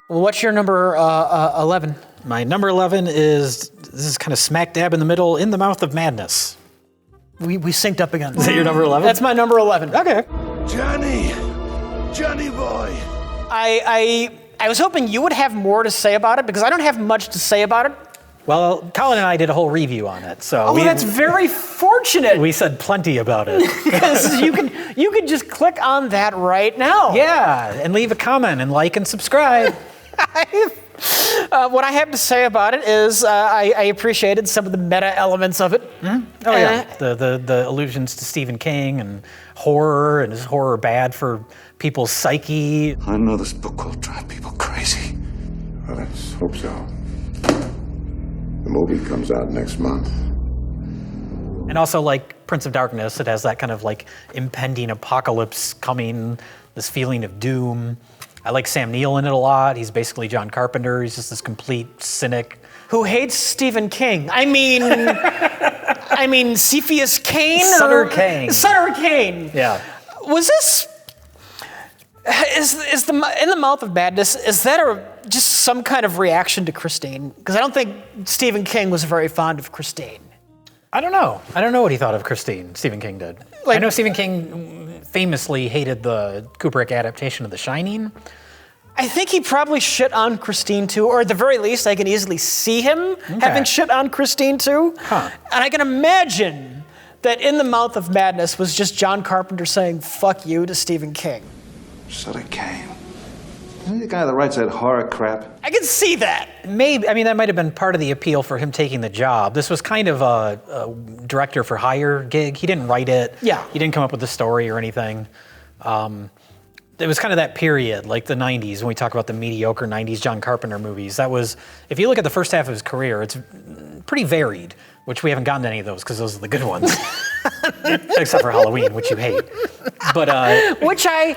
Well, what's your number 11? My number 11 this is kind of smack dab in the middle, In the Mouth of Madness. We synced up again. Is that your number 11? That's my number 11. Okay. Johnny boy. I was hoping you would have more to say about it because I don't have much to say about it. Well, Colin and I did a whole review on it, so That's very fortunate. we said plenty about it. Because you can just click on that right now. Yeah, and leave a comment and like and subscribe. What I have to say about it is I appreciated some of the meta elements of it. Oh yeah, the allusions to Stephen King and horror, and is horror bad for people's psyche? I know this book will drive people crazy. Well, let's hope so. The movie comes out next month. And also, like Prince of Darkness, it has that kind of like impending apocalypse coming, this feeling of doom. I like Sam Neill in it a lot. He's basically John Carpenter. He's just this complete cynic. Who hates Stephen King? I mean, Cepheus Cain? Sutter Kane. Sutter Kane. Yeah. Was this... Is the In the Mouth of Madness, is that just some kind of reaction to Christine? Because I don't think Stephen King was very fond of Christine. I don't know. I don't know what he thought of Christine, Stephen King did. I know Stephen King famously hated the Kubrick adaptation of The Shining. I think he probably shit on Christine too, or at the very least, I can easily see him having shit on Christine too. Huh. And I can imagine that In the Mouth of Madness was just John Carpenter saying "fuck you" to Stephen King. Sutter Kane. Isn't he the guy that writes that horror crap? I can see that. Maybe, I mean, that might have been part of the appeal for him taking the job. This was kind of a director for hire gig. He didn't write it. Yeah. He didn't come up with the story or anything. It was kind of that period, like the 90s, when we talk about the mediocre 90s John Carpenter movies. That was, if you look at the first half of his career, it's pretty varied, which we haven't gotten to any of those because those are the good ones. Except for Halloween, which you hate. But which I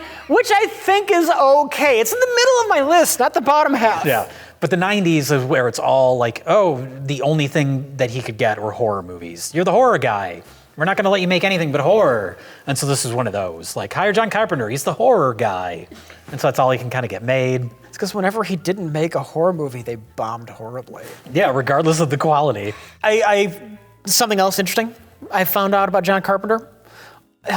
think is okay. It's in the middle of my list, not the bottom half. yeah. But the 90s is where it's all like, oh, the only thing that he could get were horror movies. You're the horror guy. We're not going to let you make anything but horror. And so this is one of those. Like, hire John Carpenter. He's the horror guy. And so that's all he can kind of get made. It's because whenever he didn't make a horror movie, they bombed horribly. Yeah, regardless of the quality. Something else interesting I found out about John Carpenter.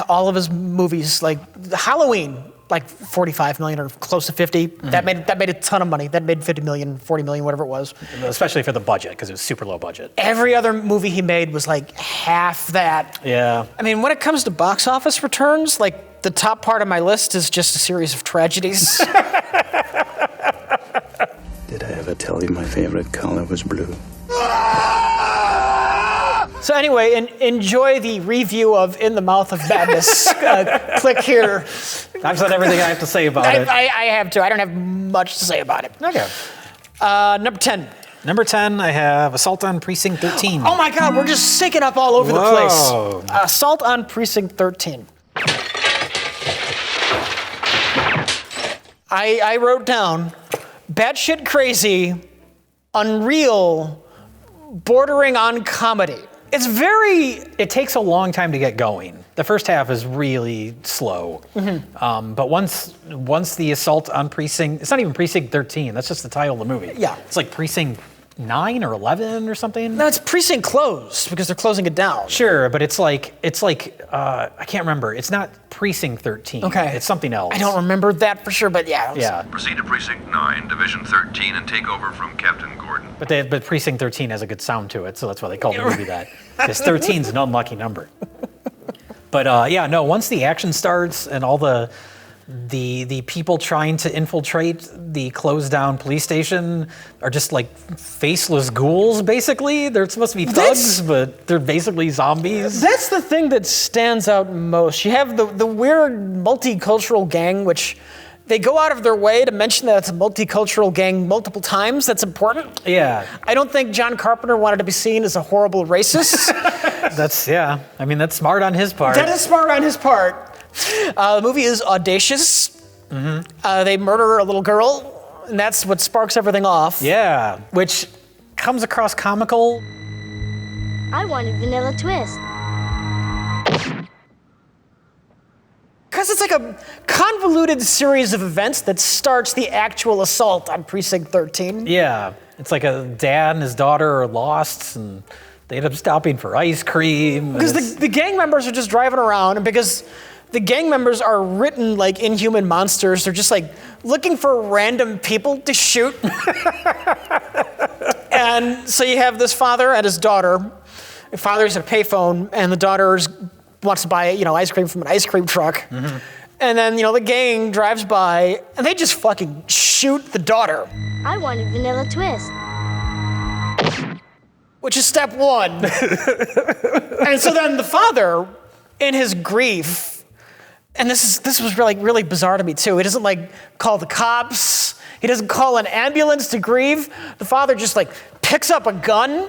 All of his movies, like Halloween, like 45 million or close to 50. Mm-hmm. That made a ton of money. That made 50 million, 40 million, whatever it was. Especially for the budget, because it was super low budget. Every other movie he made was like half that. Yeah. I mean, when it comes to box office returns, like the top part of my list is just a series of tragedies. Did I ever tell you my favorite color was blue? So anyway, enjoy the review of In the Mouth of Madness. Click here. I've said everything I have to say about it. I have to. I don't have much to say about it. Okay. Number 10. Number 10, I have Assault on Precinct 13. Oh my God, we're just syncing up all over the place. Assault on Precinct 13. I wrote down, batshit crazy, unreal, bordering on comedy. It takes a long time to get going. The first half is really slow. Mm-hmm. But once the Assault on Precinct, it's not even Precinct 13, that's just the title of the movie. Yeah. It's like Precinct 9 or 11 or something. No, it's Precinct closed because they're closing it down. Sure, but it's like I can't remember. It's not Precinct 13. Okay. It's something else. I don't remember that for sure, but yeah. Yeah. Proceed to Precinct 9, Division 13, and take over from Captain Gordon. But Precinct 13 has a good sound to it, so that's why they call the movie that. Because 13 is an unlucky number. But once the action starts and all the people trying to infiltrate the closed down police station are just like faceless ghouls, basically. They're supposed to be thugs, but they're basically zombies. That's the thing that stands out most. You have the weird multicultural gang, which they go out of their way to mention that it's a multicultural gang multiple times. That's important. Yeah. I don't think John Carpenter wanted to be seen as a horrible racist. I mean, that's smart on his part. That is smart on his part. The movie is audacious. Mm-hmm. They murder a little girl, and that's what sparks everything off. Yeah, which comes across comical. I wanted vanilla twist. Because it's like a convoluted series of events that starts the actual assault on Precinct 13. Yeah, it's like a dad and his daughter are lost, and they end up stopping for ice cream. Because the gang members are just driving around, and because the gang members are written like inhuman monsters, they're just like looking for random people to shoot. And so you have this father and his daughter. The father's at a payphone, and the daughter wants to buy, ice cream from an ice cream truck. Mm-hmm. And then, the gang drives by, and they just fucking shoot the daughter. I wanted vanilla twist. Which is step one. And so then the father, in his grief, and this was really, really bizarre to me too. He doesn't call the cops. He doesn't call an ambulance to grieve. The father just picks up a gun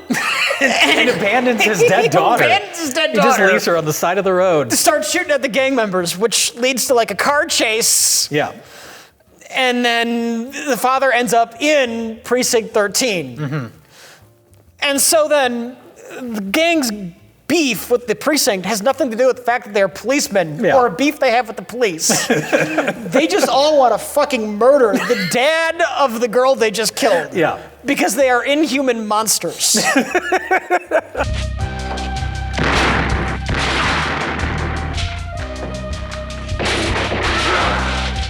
and abandons his dead daughter. He just leaves her on the side of the road. To start shooting at the gang members, which leads to a car chase. Yeah. And then the father ends up in Precinct 13. Mm-hmm. And so then the gang's beef with the precinct has nothing to do with the fact that they're policemen or a beef they have with the police. They just all want to fucking murder the dad of the girl they just killed. Yeah. Because they are inhuman monsters.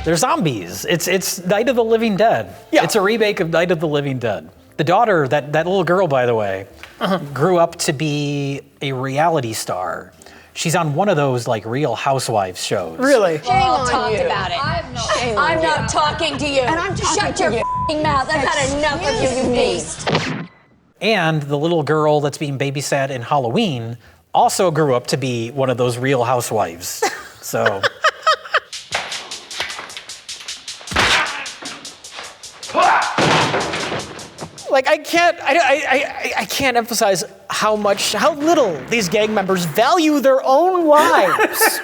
They're zombies. It's Night of the Living Dead. Yeah. It's a remake of Night of the Living Dead. The daughter, that little girl, by the way, grew up to be a reality star. She's on one of those Real Housewives shows. Really? Shame on you. About it. I'm not talking to you. And I'm shut your mouth. I've had enough of you, you beast. And the little girl that's being babysat in Halloween also grew up to be one of those Real Housewives. So. I can't emphasize how little these gang members value their own lives.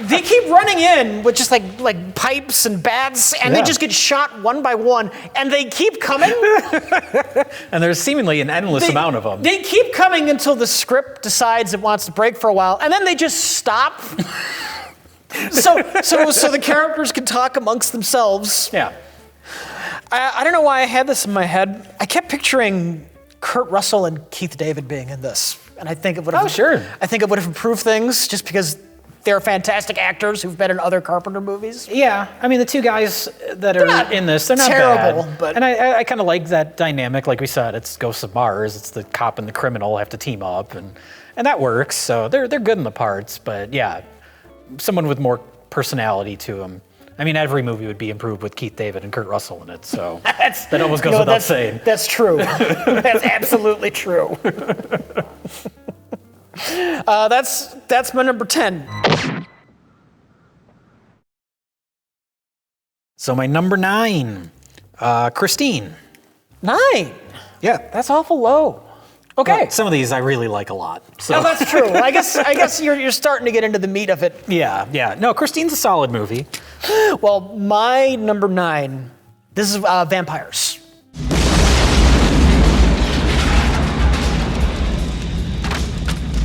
They keep running in with just like pipes and bats, and they just get shot one by one, and they keep coming. And there's seemingly an endless amount of them. They keep coming until the script decides it wants to break for a while, and then they just stop. So the characters can talk amongst themselves. Yeah. I don't know why I had this in my head. I kept picturing Kurt Russell and Keith David being in this, and I think it would have. Oh, sure. I think it would have improved things just because they're fantastic actors who've been in other Carpenter movies. Yeah, I mean the two guys that are in this, they're not terrible, bad. but and I kind of like that dynamic. Like we said, it's Ghosts of Mars. It's the cop and the criminal have to team up, and that works. So they're good in the parts, but yeah, someone with more personality to them. I mean, every movie would be improved with Keith David and Kurt Russell in it, so that almost goes without saying. That's true. That's absolutely true. That's my number 10. So my number 9, Christine. 9? Yeah. That's awful low. Okay. Well, some of these I really like a lot. So. Oh, that's true. I guess you're starting to get into the meat of it. Yeah. No, Christine's a solid movie. Well, my number 9, this is vampires.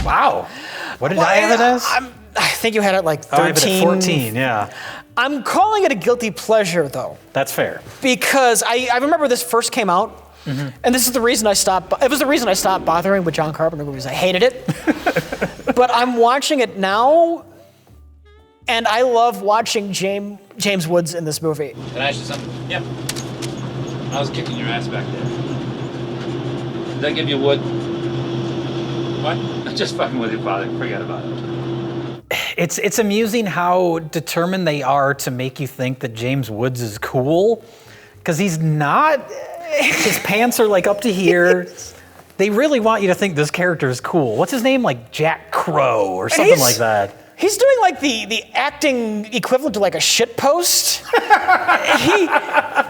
Wow. What did I have it as? I think you had it 13. I have it at 14, yeah. I'm calling it a guilty pleasure, though. That's fair. Because I remember this first came out, and this is the reason I stopped. It was the reason I stopped bothering with John Carpenter movies. I hated it. But I'm watching it now, and I love watching James Woods in this movie. Can I ask you something? Yeah. I was kicking your ass back there. Did I give you wood? What? I'm just fucking with you, Father. Forget about it. It's amusing how determined they are to make you think that James Woods is cool, because he's not. His pants are up to here. They really want you to think this character is cool. What's his name? Jack Crow or something like that. He's doing the acting equivalent to a shit post.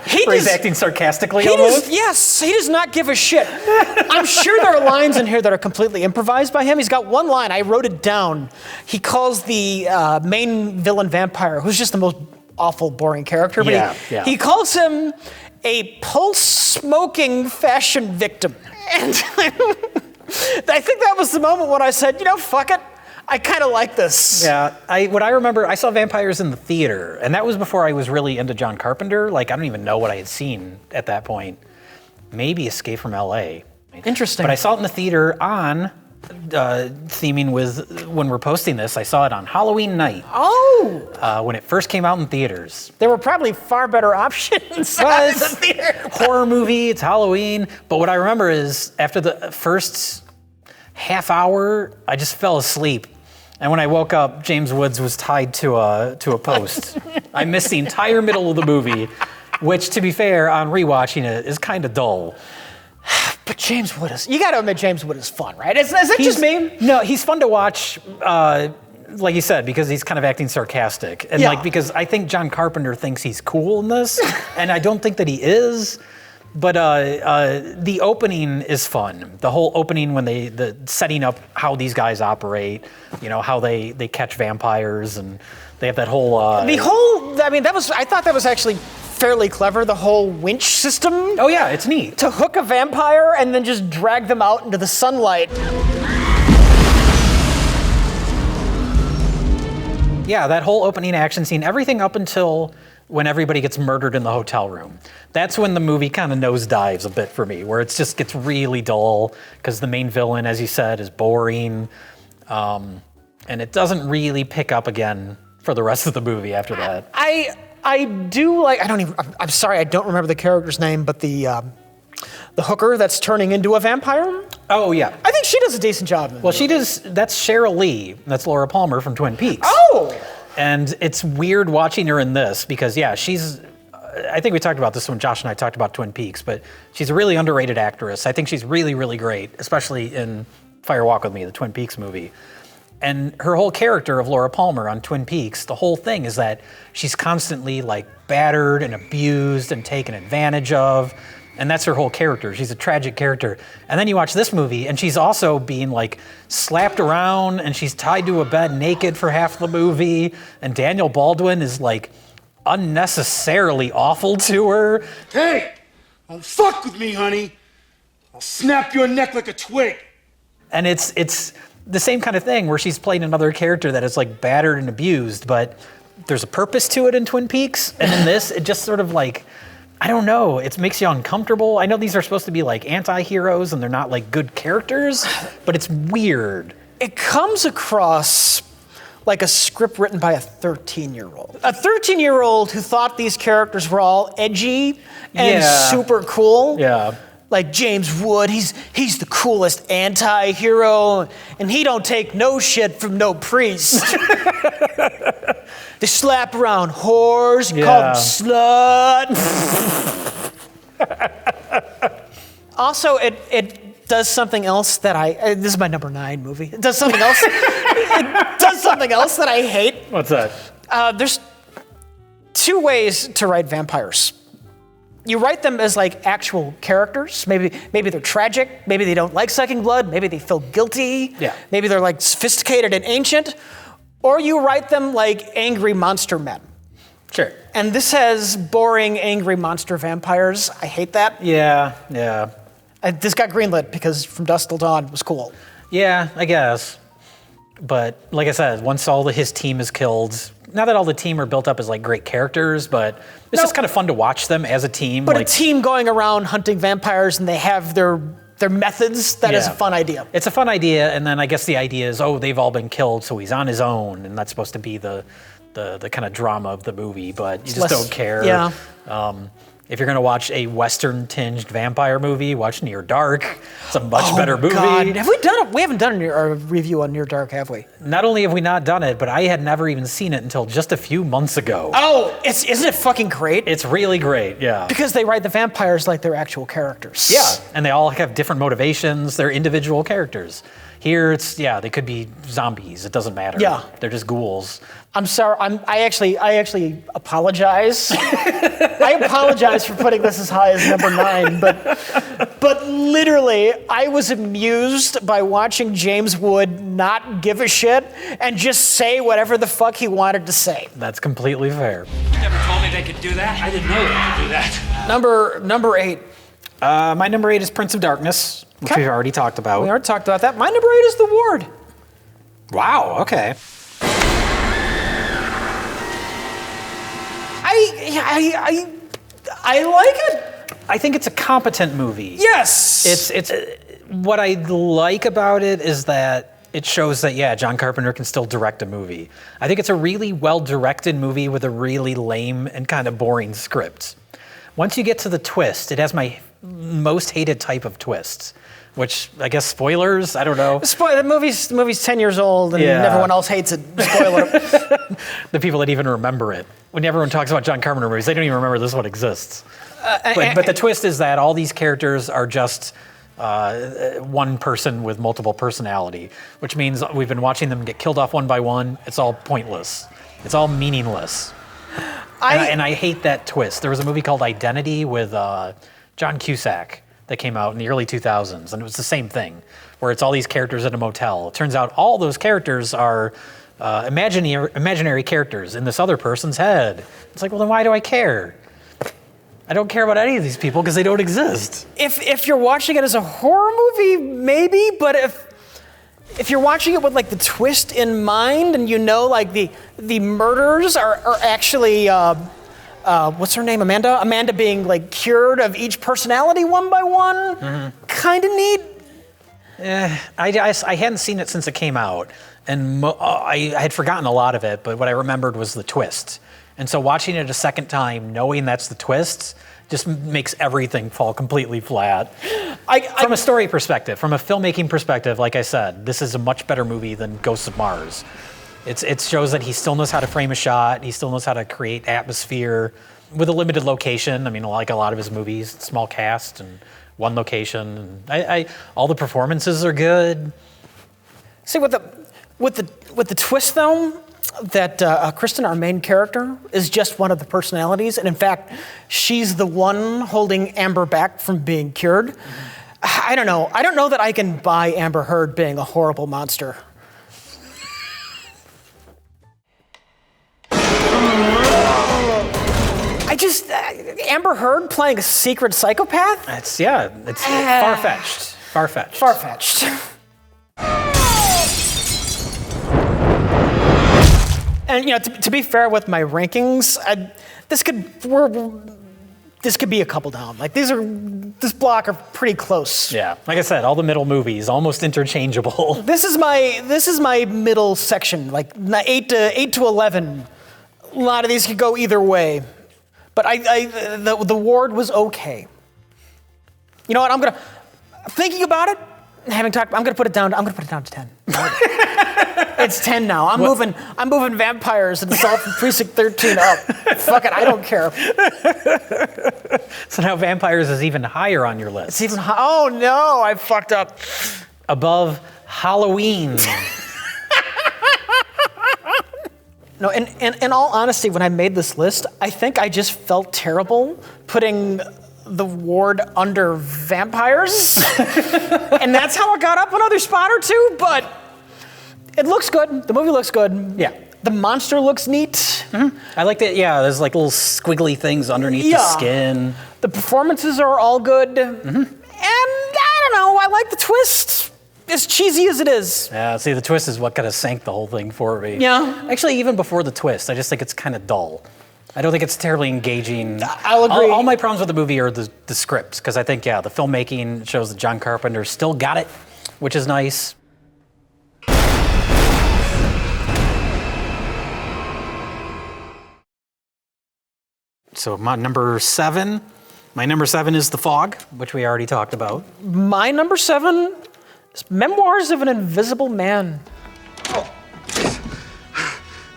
He's acting sarcastically almost? Yes, he does not give a shit. I'm sure there are lines in here that are completely improvised by him. He's got one line, I wrote it down. He calls the main villain vampire, who's just the most awful, boring character, but he calls him a pulse-smoking fashion victim. And I think that was the moment when I said, fuck it. I kind of like this. Yeah, what I remember, I saw vampires in the theater, and that was before I was really into John Carpenter. Like, I don't even know what I had seen at that point. Maybe Escape from L.A. Interesting. But I saw it in the theater on, theming with, when we're posting this, I saw it on Halloween night. Oh! When it first came out in theaters. There were probably far better options at the theater. Horror movie, it's Halloween. But what I remember is, after the first half hour, I just fell asleep. And when I woke up, James Woods was tied to a post. I missed the entire middle of the movie, which, to be fair, on rewatching it, is kind of dull. But James Wood you got to admit James Wood is fun, right? Is that just me? No, he's fun to watch, like you said, because he's kind of acting sarcastic. And because I think John Carpenter thinks he's cool in this, and I don't think that he is. But the opening is fun. The whole opening when the setting up how these guys operate, how they catch vampires, and they have that whole... I thought that was actually fairly clever, the whole winch system. Oh yeah, it's neat. To hook a vampire and then just drag them out into the sunlight. Yeah, that whole opening action scene, everything up until when everybody gets murdered in the hotel room. That's when the movie kind of nosedives a bit for me, where it just gets really dull, because the main villain, as you said, is boring. And it doesn't really pick up again for the rest of the movie after that. I do like, I'm sorry, I don't remember the character's name, but the hooker that's turning into a vampire. Oh, yeah. I think she does a decent job. Well, she does, that's Cheryl Lee. That's Laura Palmer from Twin Peaks. Oh! And it's weird watching her in this because, yeah, she's, I think we talked about this when Josh and I talked about Twin Peaks, but she's a really underrated actress. I think she's really, really great, especially in Fire Walk With Me, the Twin Peaks movie. And her whole character of Laura Palmer on Twin Peaks, the whole thing is that she's constantly like battered and abused and taken advantage of. And that's her whole character. She's a tragic character. And then you watch this movie and she's also being like slapped around and she's tied to a bed naked for half the movie. And Daniel Baldwin is like unnecessarily awful to her. Hey, don't fuck with me, honey. I'll snap your neck like a twig. And it's the same kind of thing where she's playing another character that is like battered and abused, but there's a purpose to it in Twin Peaks. And in this, it just sort of like, I don't know, it makes you uncomfortable. I know these are supposed to be like anti-heroes and they're not like good characters, but it's weird. It comes across like a script written by a 13-year-old. A 13-year-old who thought these characters were all edgy and super cool. Yeah. Like James Wood, he's the coolest anti-hero, and he don't take no shit from no priest. They slap around whores, call them slut. Also, it does something else that this is my number 9 movie. It does something else. It does something else that I hate. What's that? There's 2 ways to write vampires. You write them as like actual characters. Maybe they're tragic. Maybe they don't like sucking blood. Maybe they feel guilty. Yeah. Maybe they're like sophisticated and ancient. Or you write them like angry monster men. Sure. And this has boring, angry monster vampires. I hate that. Yeah. This got greenlit because From Dusk Till Dawn was cool. Yeah, I guess. But like I said, once his team is killed, not that all the team are built up as like great characters, but it's just kind of fun to watch them as a team. But a team going around hunting vampires and they have their methods, that is a fun idea. It's a fun idea, and then I guess the idea is, they've all been killed, so he's on his own, and that's supposed to be the kind of drama of the movie, but you just don't care. Yeah. If you're gonna watch a Western-tinged vampire movie, watch Near Dark. It's a much better movie. God. Have we done it? We haven't done a review on Near Dark, have we? Not only have we not done it, but I had never even seen it until just a few months ago. Oh, isn't it fucking great? It's really great, yeah. Because they write the vampires like they're actual characters. Yeah, and they all have different motivations. They're individual characters. Here, they could be zombies. It doesn't matter. Yeah. They're just ghouls. I'm sorry. I actually apologize. I apologize for putting this as high as number 9, but literally, I was amused by watching James Wood not give a shit and just say whatever the fuck he wanted to say. That's completely fair. You never told me they could do that. I didn't know they could do that. Number 8. My number 8 is Prince of Darkness, which we've already talked about. We already talked about that. My number 8 is The Ward. Wow, okay. I like it. I think it's a competent movie. Yes. It's what I like about it is that it shows that, yeah, John Carpenter can still direct a movie. I think it's a really well-directed movie with a really lame and kind of boring script. Once you get to the twist, it has my most hated type of twists, which I guess spoilers, I don't know. The movie's 10 years old and Yeah. everyone else hates it. Spoiler. The people that even remember it. When everyone talks about John Carpenter movies, they don't even remember this one exists. But the twist is that all these characters are just one person with multiple personality, which means we've been watching them get killed off one by one. It's all pointless. It's all meaningless. And I hate that twist. There was a movie called Identity with John Cusack that came out in the early 2000s, and it was the same thing, where it's all these characters in a motel. It turns out all those characters are imaginary characters in this other person's head. It's like, well, then why do I care? I don't care about any of these people because they don't exist. If you're watching it as a horror movie, maybe, but if you're watching it with like the twist in mind and you know like the murders are actually what's her name, Amanda being like cured of each personality one by one, kind of neat. I hadn't seen it since it came out, and I had forgotten a lot of it, but what I remembered was the twist. And so watching it a second time, knowing that's the twist, just makes everything fall completely flat. From a story perspective, from a filmmaking perspective, like I said, this is a much better movie than Ghosts of Mars. It shows that he still knows how to frame a shot. He still knows how to create atmosphere with a limited location. I mean, like a lot of his movies, small cast and one location. And all the performances are good. See, with the twist though, that Kristen, our main character, is just one of the personalities, and in fact, she's the one holding Amber back from being cured. I don't know. I don't know that I can buy Amber Heard being a horrible monster. Amber Heard playing a secret psychopath? It's far-fetched. Far-fetched. And you know, to be fair with my rankings, this could be a couple down. Like this block are pretty close. Yeah, like I said, all the middle movies almost interchangeable. This is my middle section, like 8 to 11. A lot of these could go either way, but the Ward was okay. You know what? I'm thinking about it. I'm gonna put it down. I'm gonna put it down to 10. It's 10 now. I'm moving vampires and Assault from Precinct 13 up. Fuck it, I don't care. So now vampires is even higher on your list. It's even oh no, I fucked up. Above Halloween. No, in all honesty, when I made this list, I think I just felt terrible putting the Ward under vampires. And that's how it got up another spot or two, but it looks good. The movie looks good. Yeah. The monster looks neat. Mm-hmm. I like that, yeah, there's like little squiggly things underneath the skin. The performances are all good. Mm-hmm. And I don't know, I like the twist. As cheesy as it is. Yeah, see, the twist is what kind of sank the whole thing for me. Yeah. Actually, even before the twist, I just think it's kind of dull. I don't think it's terribly engaging. I'll agree. All my problems with the movie are the script, because I think, yeah, the filmmaking shows that John Carpenter still got it, which is nice. So my number seven is The Fog, which we already talked about. My number 7 is Memoirs of an Invisible Man. Oh.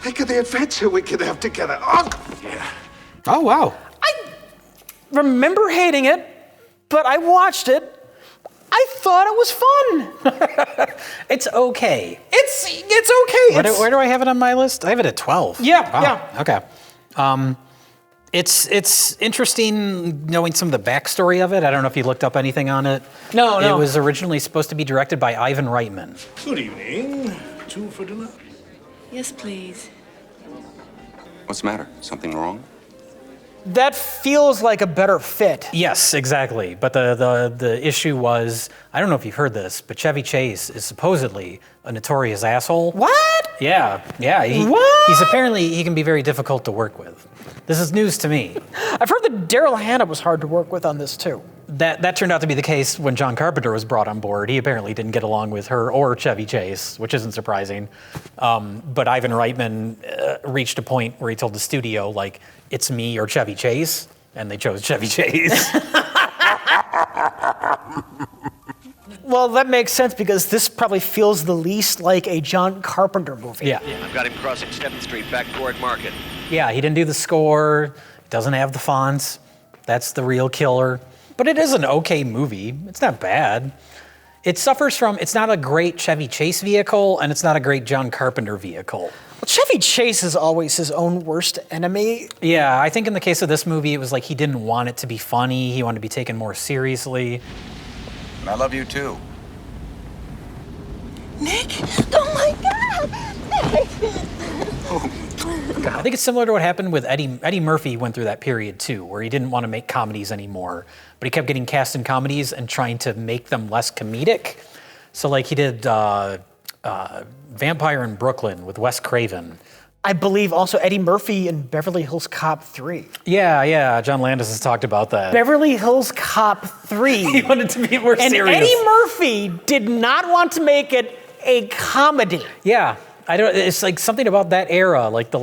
Think of the adventure we could have together. Oh, yeah. Oh, wow. I remember hating it, but I watched it. I thought it was fun. It's okay. It's okay. Where do I have it on my list? I have it at 12. Yeah, wow. yeah. Okay. It's interesting knowing some of the backstory of it. I don't know if you looked up anything on it. No. It was originally supposed to be directed by Ivan Reitman. Good evening. 2 for dinner? Yes, please. What's the matter? Something wrong? that feels like a better fit. Yes, exactly. But the issue was, I don't know if you've heard this, but Chevy Chase is supposedly a notorious asshole. What? Yeah. What? He's apparently, he can be very difficult to work with. This is news to me. I've heard that Daryl Hannah was hard to work with on this too. That turned out to be the case when John Carpenter was brought on board. He apparently didn't get along with her or Chevy Chase, which isn't surprising. But Ivan Reitman reached a point where he told the studio, like, it's me or Chevy Chase, and they chose Chevy Chase. Well, that makes sense because this probably feels the least like a John Carpenter movie. Yeah. I've got him crossing 7th Street back toward Market. Yeah, he didn't do the score, doesn't have the fonts. That's the real killer. But it is an okay movie. It's not bad. It suffers from, it's not a great Chevy Chase vehicle, and it's not a great John Carpenter vehicle. Well, Chevy Chase is always his own worst enemy. Yeah, I think in the case of this movie, it was like he didn't want it to be funny. He wanted to be taken more seriously. And I love you too. Nick! Oh my God! Nick! I think it's similar to what happened with Eddie Murphy went through that period too, where he didn't want to make comedies anymore, but he kept getting cast in comedies and trying to make them less comedic. So like he did Vampire in Brooklyn with Wes Craven. I believe also Eddie Murphy in Beverly Hills Cop 3. Yeah, John Landis has talked about that. Beverly Hills Cop 3. He wanted to be more serious. And Eddie Murphy did not want to make it a comedy. Yeah. It's like something about that era, like the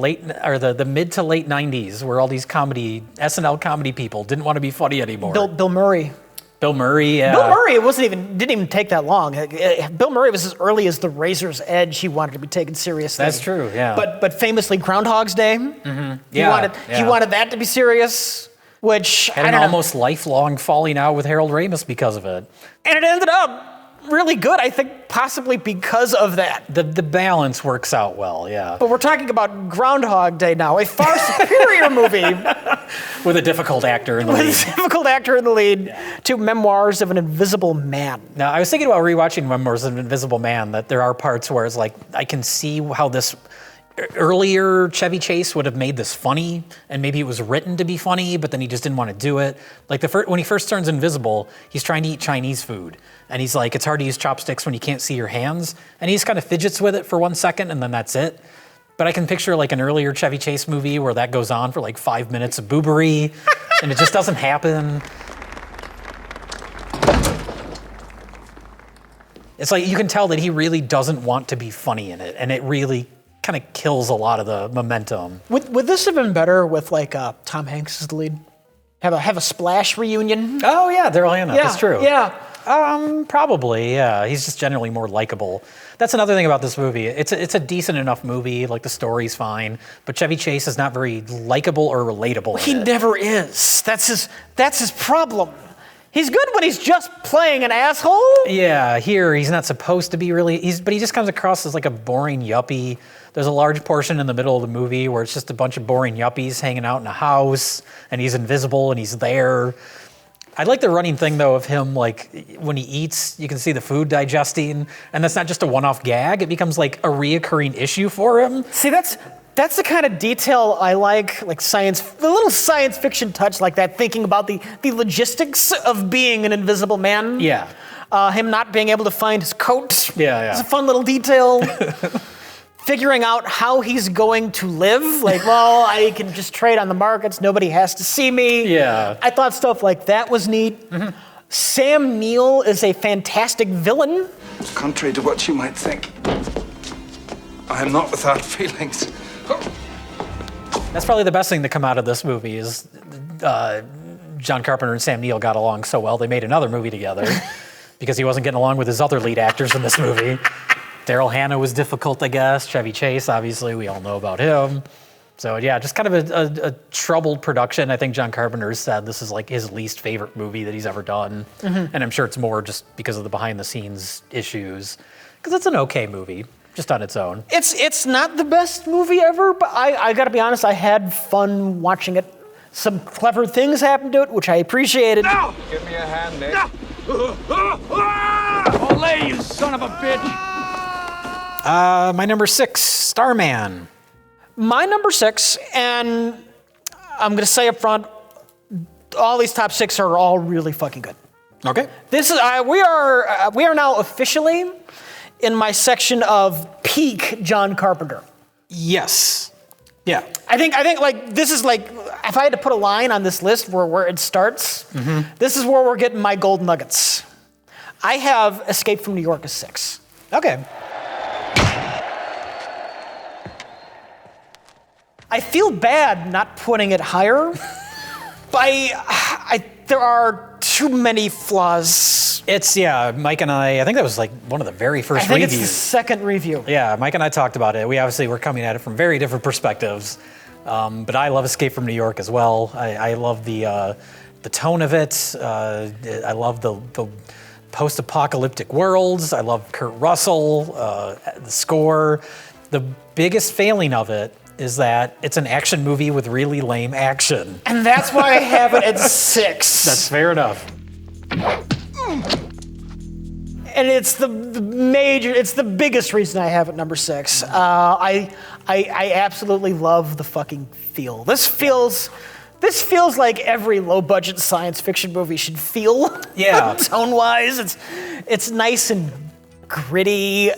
mid to late 90s, where all these SNL comedy people didn't want to be funny anymore. Bill Murray. Bill Murray, yeah. Bill Murray didn't even take that long. Bill Murray was as early as The Razor's Edge. He wanted to be taken seriously. That's true, yeah. But famously, Groundhog's Day. Mm-hmm. He wanted that to be serious, which had an almost lifelong falling out with Harold Ramis because of it. And it ended up really good, I think, possibly because of that. The balance works out well, yeah. But we're talking about Groundhog Day now, a far superior movie. With a difficult actor in the lead. With a difficult actor in the lead to Memoirs of an Invisible Man. Now, I was thinking about rewatching Memoirs of an Invisible Man, that there are parts where it's like, I can see how this earlier Chevy Chase would have made this funny, and maybe it was written to be funny, but then he just didn't want to do it. Like when he first turns invisible, he's trying to eat Chinese food, and he's like, it's hard to use chopsticks when you can't see your hands, and he just kind of fidgets with it for 1 second, and then that's it. But I can picture like an earlier Chevy Chase movie where that goes on for like 5 minutes of boobery, and it just doesn't happen. It's like you can tell that he really doesn't want to be funny in it, and it really kind of kills a lot of the momentum. Would this have been better with like Tom Hanks as the lead? Have a Splash reunion? Oh yeah, Daryl Hannah. Yeah, that's true. Yeah. Probably, yeah. He's just generally more likable. That's another thing about this movie. It's a decent enough movie, like the story's fine, but Chevy Chase is not very likable or relatable. He never is. That's his problem. He's good when he's just playing an asshole. Yeah, here he's not supposed to be really, but he just comes across as like a boring yuppie. There's a large portion in the middle of the movie where it's just a bunch of boring yuppies hanging out in a house, and he's invisible and he's there. I like the running thing though of him, like when he eats, you can see the food digesting, and that's not just a one-off gag. It becomes like a reoccurring issue for him. See, that's the kind of detail I like the little science fiction touch like that, thinking about the logistics of being an invisible man. Yeah. Him not being able to find his coat. Yeah. It's a fun little detail. Figuring out how he's going to live. Like, well, I can just trade on the markets. Nobody has to see me. Yeah. I thought stuff like that was neat. Mm-hmm. Sam Neill is a fantastic villain. Contrary to what you might think, I am not without feelings. That's probably the best thing to come out of this movie is John Carpenter and Sam Neill got along so well they made another movie together because he wasn't getting along with his other lead actors in this movie. Daryl Hannah was difficult, I guess. Chevy Chase, obviously, we all know about him. So yeah, just kind of a troubled production. I think John Carpenter said this is like his least favorite movie that he's ever done. Mm-hmm. And I'm sure it's more just because of the behind the scenes issues. Because it's an okay movie, just on its own. It's not the best movie ever, but I gotta be honest, I had fun watching it. Some clever things happened to it, which I appreciated. No! Give me a hand, Nick. No! Olay, you son of a bitch! My number 6, Starman. My number 6, and I'm gonna say up front, all these top 6 are all really fucking good. Okay. This is we are now officially in my section of peak John Carpenter. Yes. Yeah. I think like this is like if I had to put a line on this list where it starts, this is where we're getting my gold nuggets. I have Escape from New York as 6. Okay. I feel bad not putting it higher, but there are too many flaws. It's, Mike and I think that was like one of the very first I think reviews. it's the second review. Yeah, Mike and I talked about it. We obviously were coming at it from very different perspectives, but I love Escape from New York as well. I love the tone of it. I love the post-apocalyptic worlds. I love Kurt Russell, the score. The biggest failing of it is that it's an action movie with really lame action. And that's why I have it at 6. That's fair enough. And it's the biggest reason I have it number 6. I absolutely love the fucking feel. This feels like every low-budget science fiction movie should feel. Yeah. Tone-wise, it's nice and gritty.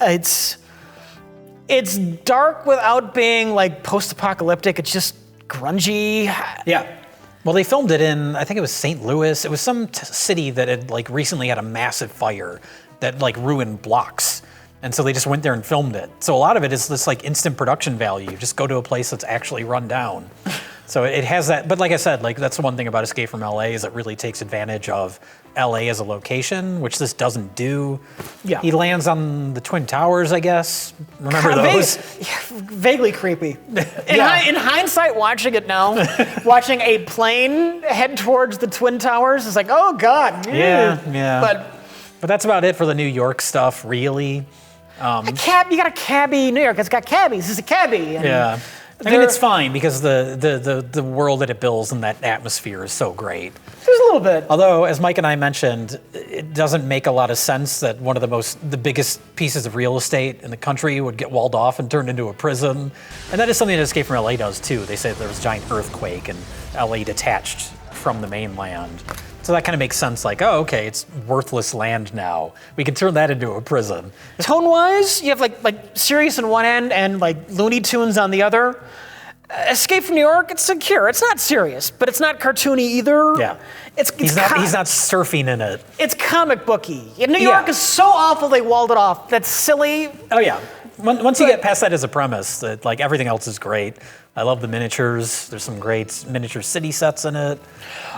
It's dark without being like post-apocalyptic. It's just grungy. Yeah. Well, they filmed it in, I think it was St. Louis. It was some city that had like recently had a massive fire that like ruined blocks. And so they just went there and filmed it. So a lot of it is this like instant production value. You just go to a place that's actually run down. So it has that, but like I said, like that's the one thing about Escape from LA is it really takes advantage of LA as a location, which this doesn't do. Yeah. He lands on the Twin Towers, I guess. Remember those? Vaguely creepy. In hindsight, watching it now, watching a plane head towards the Twin Towers is like, oh God. Yeah. But that's about it for the New York stuff, really. You got a cabbie New York. It's got cabbies. It's a cabbie. Yeah. I mean, it's fine because the world that it builds and that atmosphere is so great. There's a little bit. Although, as Mike and I mentioned, it doesn't make a lot of sense that one of the biggest pieces of real estate in the country would get walled off and turned into a prison. And that is something that Escape from LA does too. They say there was a giant earthquake and LA detached from the mainland. So that kind of makes sense, like, oh, okay, it's worthless land now. We can turn that into a prison. Tone-wise, you have like serious on one end and like Looney Tunes on the other. Escape from New York, it's secure. It's not serious, but it's not cartoony either. Yeah. He's not surfing in it. It's comic booky. New York is so awful they walled it off. That's silly. Oh yeah. Once you get past that as a premise, that like everything else is great. I love the miniatures. There's some great miniature city sets in it.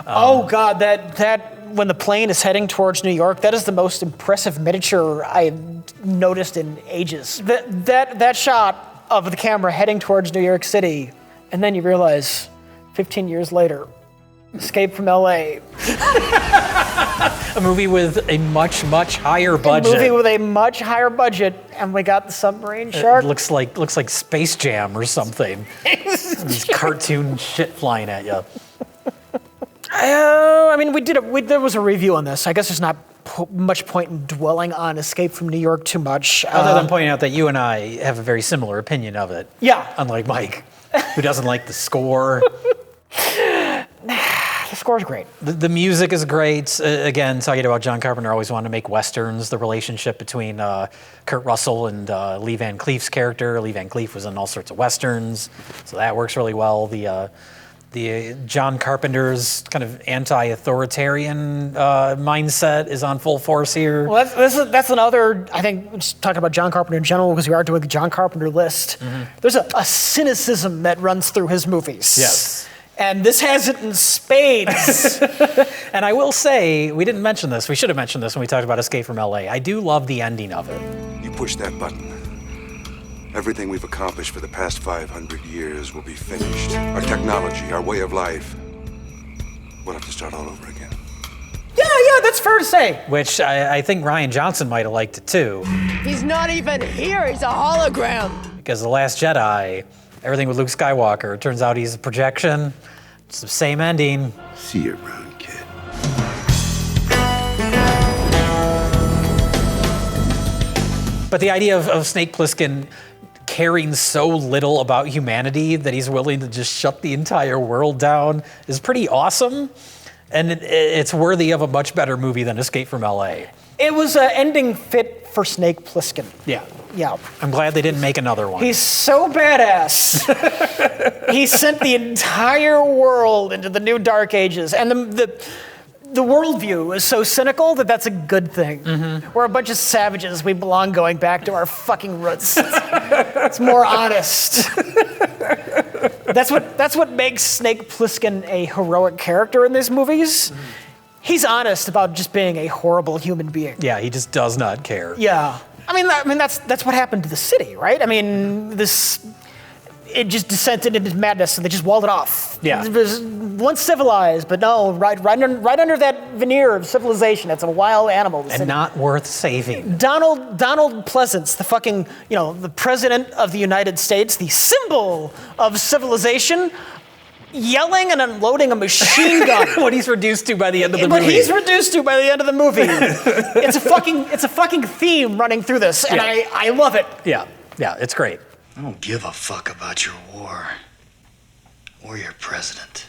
Oh God, that when the plane is heading towards New York, that is the most impressive miniature I've noticed in ages. That shot of the camera heading towards New York City, and then you realize, 15 years later, Escape from LA. A movie with a much higher budget. A movie with a much higher budget, and we got the submarine shark. It looks like Space Jam or something. These cartoon shit flying at you. I mean, there was a review on this. I guess there's not much point in dwelling on Escape from New York too much. Other than pointing out that you and I have a very similar opinion of it. Yeah. Unlike Mike, who doesn't like the score. The score's great. The music is great. Again, talking about John Carpenter always wanted to make Westerns. The relationship between Kurt Russell and Lee Van Cleef's character. Lee Van Cleef was in all sorts of Westerns, so that works really well. The John Carpenter's kind of anti-authoritarian mindset is on full force here. Well, that's another, I think, just talking about John Carpenter in general, because we are doing the John Carpenter list. Mm-hmm. There's a cynicism that runs through his movies. Yes. And this has it in spades. And I will say, we didn't mention this. We should have mentioned this when we talked about Escape from LA. I do love the ending of it. You push that button. Everything we've accomplished for the past 500 years will be finished. Our technology, our way of life. We'll have to start all over again. Yeah, that's fair to say. Which I think Rian Johnson might have liked it too. He's not even here. He's a hologram. Because The Last Jedi, everything with Luke Skywalker, it turns out he's a projection. It's the same ending. See you around, kid. But the idea of Snake Plissken caring so little about humanity that he's willing to just shut the entire world down is pretty awesome. And it's worthy of a much better movie than Escape from L.A. It was an ending fit for Snake Plissken. Yeah. Yeah. I'm glad they didn't make another one. He's so badass. He sent the entire world into the new Dark Ages. And the worldview is so cynical that that's a good thing. Mm-hmm. We're a bunch of savages. We belong going back to our fucking roots. It's more honest. That's what makes Snake Plissken a heroic character in these movies. Mm-hmm. He's honest about just being a horrible human being. Yeah, he just does not care. Yeah. I mean that's what happened to the city, right? I mean, it just descended into madness, so they just walled it off. Yeah. It was once civilized, but no, right under that veneer of civilization, it's a wild animal. And not worth saving. Donald Pleasance, the fucking, the president of the United States, the symbol of civilization, yelling and unloading a machine gun. What he's reduced to by the end of the movie. movie. What he's reduced to by the end of the movie. It's a fucking theme running through this, and I love it. Yeah, it's great. I don't give a fuck about your war or your president.